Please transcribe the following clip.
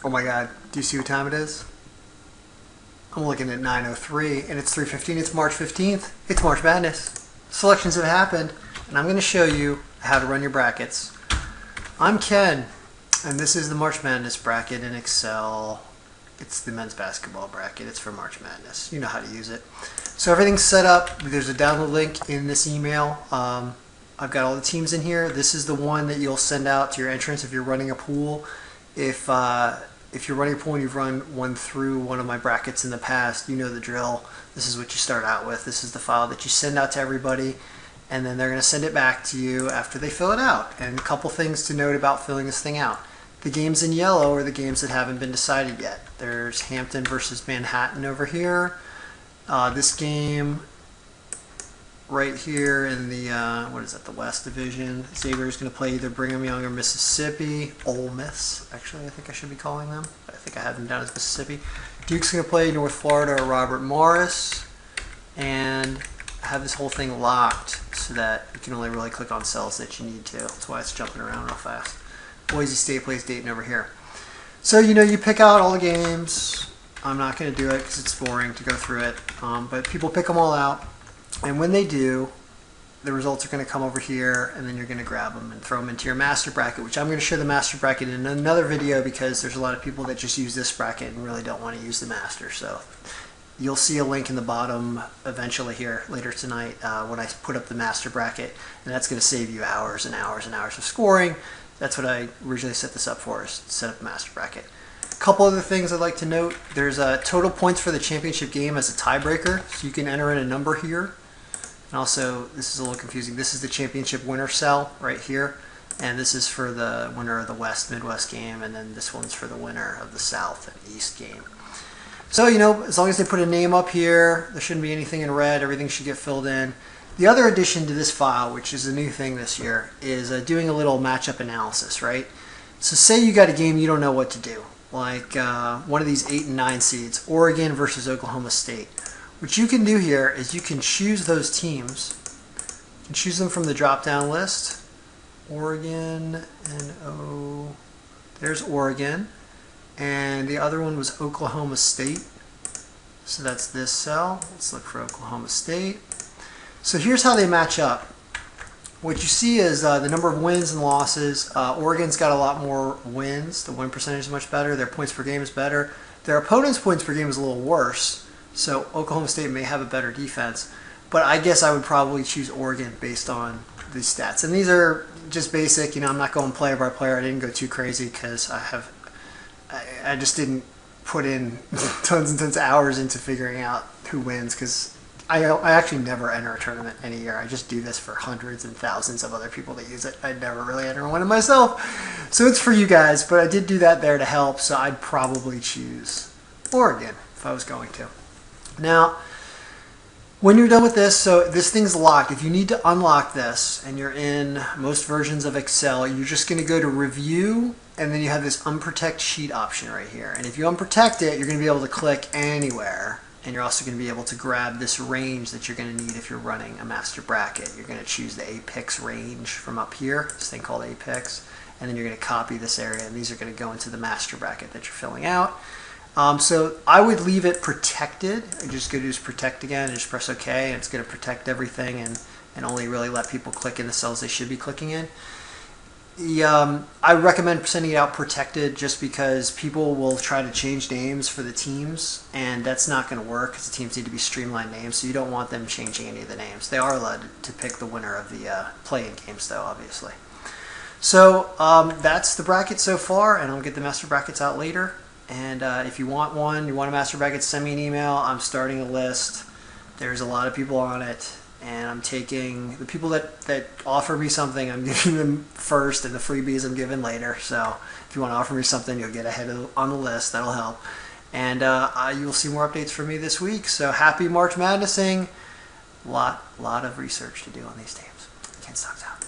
Oh my god, do you see what time it is? I'm looking at 9:03 and it's 3:15. It's March 15th. It's March Madness. Selections have happened and I'm going to show you how to run your brackets. I'm Ken and this is the March Madness bracket in Excel. It's the men's basketball bracket. It's for March Madness. You know how to use it. So everything's set up. There's a download link in this email. I've got all the teams in here. This is the one that you'll send out to your entrance if you're running a pool. If you're running a pool and you've run one through one of my brackets in the past, you know the drill. This is what you start out with. This is the file that you send out to everybody, and then they're going to send it back to you after they fill it out. And a couple things to note about filling this thing out. The games in yellow are the games that haven't been decided yet. There's Hampton versus Manhattan over here. This game right here in the, what is that, the West Division. Xavier is going to play either Brigham Young or Mississippi. Ole Miss, actually, I think I should be calling them. I think I have them down as Mississippi. Duke's going to play North Florida or Robert Morris. And I have this whole thing locked so that you can only really click on cells that you need to. That's why it's jumping around real fast. Boise State plays Dayton over here. So, you pick out all the games. I'm not going to do it because it's boring to go through it. But people pick them all out. And when they do, the results are going to come over here, and then you're going to grab them and throw them into your master bracket, which I'm going to show the master bracket in another video because there's a lot of people that just use this bracket and really don't want to use the master. So you'll see a link in the bottom eventually here later tonight when I put up the master bracket, and that's going to save you hours and hours and hours of scoring. That's what I originally set this up for, is to set up a master bracket. A couple other things I'd like to note. There's total points for the championship game as a tiebreaker, so you can enter in a number here. And also, this is a little confusing. This is the championship winner cell right here, and this is for the winner of the West Midwest game, and then this one's for the winner of the South and East game. So, as long as they put a name up here, there shouldn't be anything in red. Everything should get filled in. The other addition to this file, which is a new thing this year, is doing a little matchup analysis, right? So say you got a game you don't know what to do, like one of these 8 and 9 seeds, Oregon versus Oklahoma State. What you can do here is you can choose those teams. You can choose them from the drop-down list. Oregon and there's Oregon. And the other one was Oklahoma State. So that's this cell. Let's look for Oklahoma State. So here's how they match up. What you see is the number of wins and losses. Oregon's got a lot more wins. The win percentage is much better. Their points per game is better. Their opponent's points per game is a little worse. So Oklahoma State may have a better defense. But I guess I would probably choose Oregon based on these stats. And these are just basic. I'm not going player by player. I didn't go too crazy because I just didn't put in tons and tons of hours into figuring out who wins, because I actually never enter a tournament any year. I just do this for hundreds and thousands of other people that use it. I never really enter one of myself. So it's for you guys, but I did do that there to help, so I'd probably choose Oregon if I was going to. Now, when you're done with this, so this thing's locked. If you need to unlock this and you're in most versions of Excel, you're just going to go to Review, and then you have this Unprotect Sheet option right here. And if you unprotect it, you're going to be able to click anywhere. And you're also going to be able to grab this range that you're going to need if you're running a master bracket. You're going to choose the Apex range from up here, this thing called Apex, and then you're going to copy this area, and these are going to go into the master bracket that you're filling out. So I would leave it protected. I just go to protect again and just press OK, and it's going to protect everything and only really let people click in the cells they should be clicking in. I recommend sending it out protected just because people will try to change names for the teams, and that's not going to work because the teams need to be streamlined names, so you don't want them changing any of the names. They are allowed to pick the winner of the play-in games, though, obviously. So that's the bracket so far, and I'll get the master brackets out later. And if you want one, you want a master bracket, send me an email. I'm starting a list. There's a lot of people on it. And I'm taking the people that offer me something, I'm giving them first, and the freebies I'm giving later. So if you want to offer me something, you'll get ahead on the list. That'll help. And you will see more updates from me this week. So happy March Madnessing. Lot of research to do on these teams. Ken Stocks out.